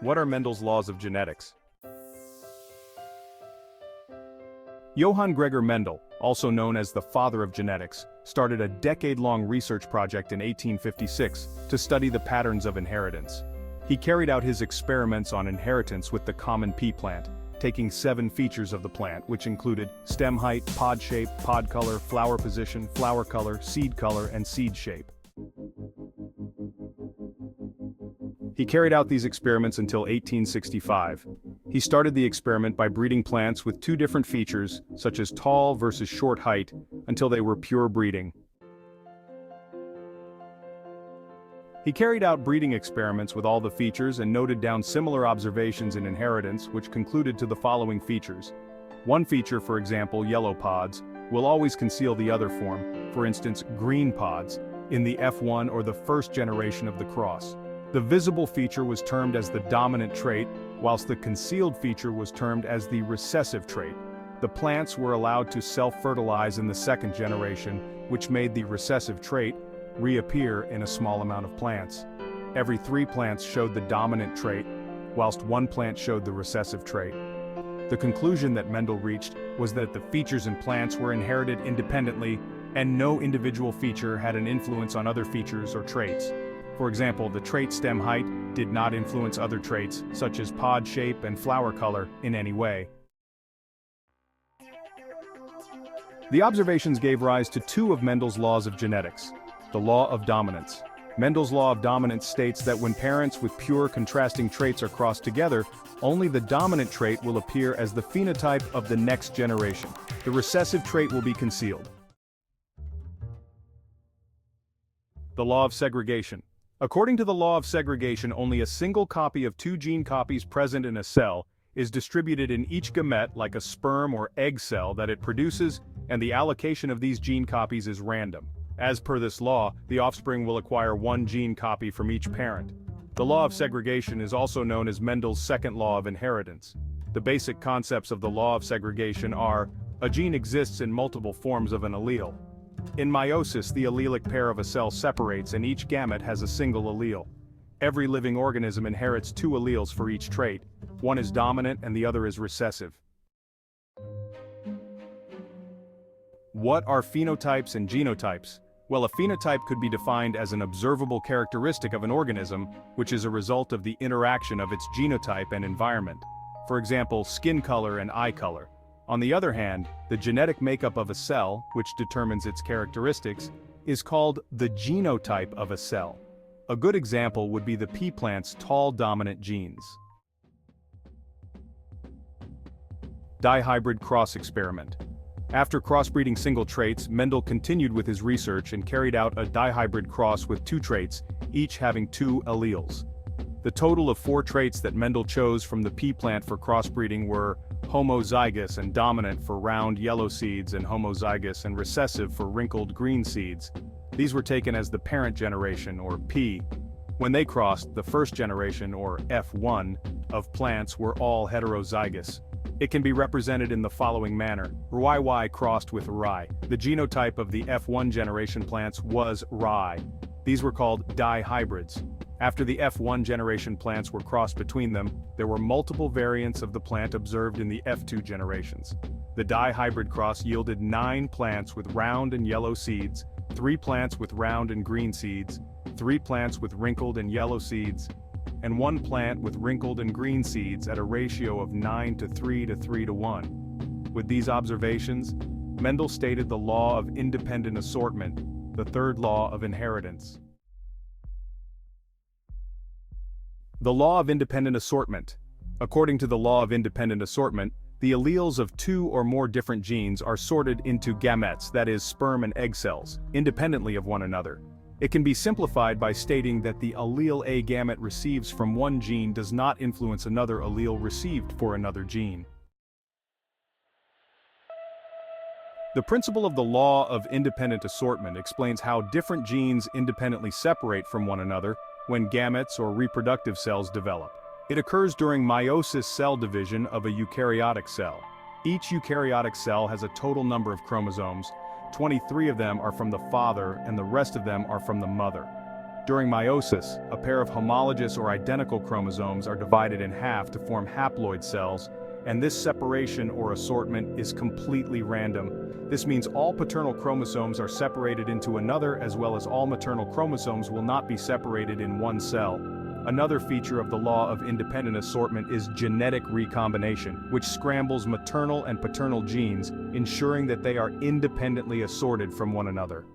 What are Mendel's laws of genetics? Johann Gregor Mendel, also known as the father of genetics, started a decade-long research project in 1856 to study the patterns of inheritance. He carried out his experiments on inheritance with the common pea plant, taking 7 features of the plant, which included stem height, pod shape, pod color, flower position, flower color, and seed shape. He carried out these experiments until 1865. He started the experiment by breeding plants with 2 different features, such as tall versus short height, until they were pure breeding. He carried out breeding experiments with all the features and noted down similar observations in inheritance, which concluded to the following features. One feature, for example, yellow pods, will always conceal the other form, for instance, green pods, in the F1 or the first generation of the cross. The visible feature was termed as the dominant trait, whilst the concealed feature was termed as the recessive trait. The plants were allowed to self-fertilize in the second generation, which made the recessive trait reappear in a small amount of plants. Every 3 plants showed the dominant trait, whilst 1 plant showed the recessive trait. The conclusion that Mendel reached was that the features in plants were inherited independently, and no individual feature had an influence on other features or traits. For example, the trait stem height did not influence other traits, such as pod shape and flower color, in any way. The observations gave rise to 2 of Mendel's laws of genetics. The law of dominance. Mendel's law of dominance states that when parents with pure contrasting traits are crossed together, only the dominant trait will appear as the phenotype of the next generation. The recessive trait will be concealed. The law of segregation. According to the law of segregation, only a single copy of 2 gene copies present in a cell is distributed in each gamete like a sperm or egg cell that it produces, and the allocation of these gene copies is random. As per this law, the offspring will acquire 1 gene copy from each parent. The law of segregation is also known as Mendel's second law of inheritance. The basic concepts of the law of segregation are: a gene exists in multiple forms of an allele. In meiosis, the allelic pair of a cell separates and each gamete has a single allele. Every living organism inherits 2 alleles for each trait. One is dominant and the other is recessive. What are phenotypes and genotypes? Well, a phenotype could be defined as an observable characteristic of an organism, which is a result of the interaction of its genotype and environment. For example, skin color and eye color. On the other hand, the genetic makeup of a cell, which determines its characteristics, is called the genotype of a cell. A good example would be the pea plant's tall dominant genes. Dihybrid cross experiment. After crossbreeding single traits, Mendel continued with his research and carried out a dihybrid cross with 2 traits, each having 2 alleles. The total of 4 traits that Mendel chose from the pea plant for crossbreeding were homozygous and dominant for round yellow seeds and homozygous and recessive for wrinkled green seeds. These were taken as the parent generation, or P. When they crossed, the first generation, or F1, of plants were all heterozygous. It can be represented in the following manner: RYY crossed with rye. The genotype of the F1 generation plants was rye. These were called dihybrids. After the F1 generation plants were crossed between them, there were multiple variants of the plant observed in the F2 generations. The dihybrid cross yielded 9 plants with round and yellow seeds, 3 plants with round and green seeds, 3 plants with wrinkled and yellow seeds, and 1 plant with wrinkled and green seeds at a ratio of 9:3 to 3:1. With these observations, Mendel stated the law of independent assortment, the third law of inheritance. The law of independent assortment. According to the law of independent assortment, the alleles of 2 or more different genes are sorted into gametes, that is, sperm and egg cells, independently of one another. It can be simplified by stating that the allele a gamete receives from one gene does not influence another allele received for another gene. The principle of the law of independent assortment explains how different genes independently separate from one another when gametes or reproductive cells develop. It occurs during meiosis cell division of a eukaryotic cell. Each eukaryotic cell has a total number of chromosomes. 23 of them are from the father and the rest of them are from the mother. During meiosis, a pair of homologous or identical chromosomes are divided in half to form haploid cells, and this separation or assortment is completely random. This means all paternal chromosomes are separated into another, as well as all maternal chromosomes will not be separated in one cell. Another feature of the law of independent assortment is genetic recombination, which scrambles maternal and paternal genes, ensuring that they are independently assorted from one another.